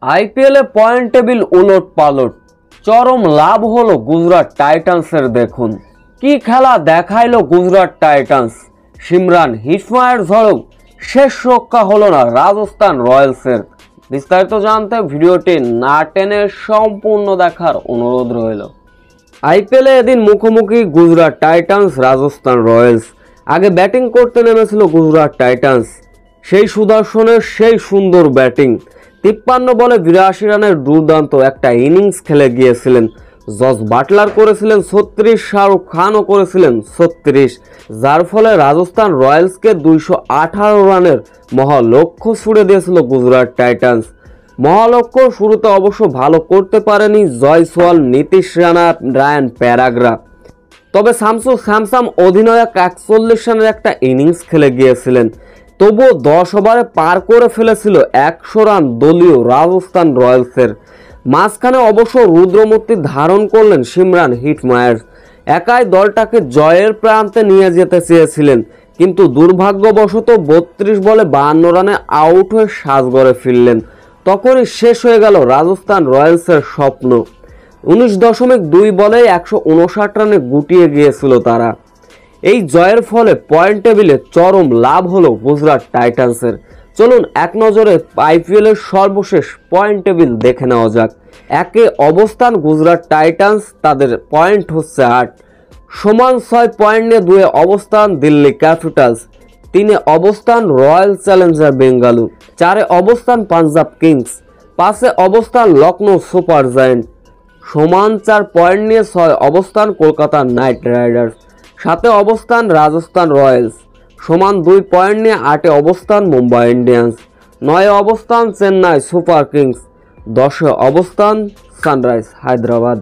আইপিএলে point table উলট পালট, চরম লাভ হলো গুজরাট টাইটান্সের। দেখুন কি খেলা দেখাইলো গুজরাট টাইটান্স। সিমরান হিটমায়ার ঝড়েও শেষ রক্ষা হলো না রাজস্থান রয়্যালসের। বিস্তারিত জানতে ভিডিওটি না টেনে সম্পূর্ণ দেখার অনুরোধ রইল। আইপিএলে এদিন মুখোমুখি গুজরাট টাইটান্স রাজস্থান রয়্যালস। আগে ব্যাটিং করতে নেমেছিল গুজরাট টাইটান্স, সেই সুদর্শনের সেই সুন্দর ব্যাটিং। 53 বলে 82 রানের দুর্দান্ত একটা ইনিংস খেলে গিয়েছিলেন। জস বাটলার করেছিলেন 36, শাহরুখ খানও করেছিলেন 36, যার ফলে রাজস্থান রয়্যালসকে 218 রানের মহালক্ষ্য ছুড়ে দিয়েছিল গুজরাট টাইটান্স। মহালক্ষ্য শুরুতে অবশ্য ভালো করতে পারেনি জয়সওয়াল, নীতিশ রানা, রায়ান প্যারাগ্রা। তবে শামসু স্যামসাম অধিনায়ক 41 রানের একটা ইনিংস খেলে গিয়েছিলেন। তবুও 10 ওভারে পার করে ফেলেছিল 100 রান দলীয় রাজস্থান রয়্যালসের। মাঝখানে অবশ্য রুদ্রমূর্তি ধারণ করলেন সিমরান হিটমায়ার। একাই দলটাকে জয়ের প্রান্তে নিয়ে যেতে চেয়েছিলেন, কিন্তু দুর্ভাগ্যবশত 32 বলে 52 রানে আউট হয়ে সাজঘরে ফিরলেন। তখনই শেষ হয়ে গেল রাজস্থান রয়্যালসের স্বপ্ন। 19.2 বলে 159 রানে গুটিয়ে গিয়েছিল তারা। এই জয়ের ফলে পয়েন্ট টেবিলে চরম লাভ হলো গুজরাট টাইটান্সের। চলুন এক নজরে আইপিএলের সর্বশেষ পয়েন্ট টেবিল দেখে নেওয়া যাক। একে অবস্থান গুজরাট টাইটান্স, তাদের পয়েন্ট হচ্ছে 8। সমান 6 পয়েন্ট নিয়ে 2 অবস্থান দিল্লি ক্যাপিটালস, 3 অবস্থান রয়্যাল চ্যালেঞ্জার বেঙ্গালুরু, 4 অবস্থান পাঞ্জাব কিংস, 5 অবস্থান লখনৌ সুপার জায়েন্ট। সমান 4 পয়েন্ট নিয়ে 6 অবস্থান কলকাতা নাইট রাইডার্স, 7 অবস্থান রাজস্থান রয়্যালস। সমান 2 পয়েন্ট নিয়ে 8 অবস্থান মুম্বাই ইন্ডিয়ান্স, 9 অবস্থান চেন্নাই সুপার কিংস, 10 অবস্থান সানরাইজ হায়দ্রাবাদ।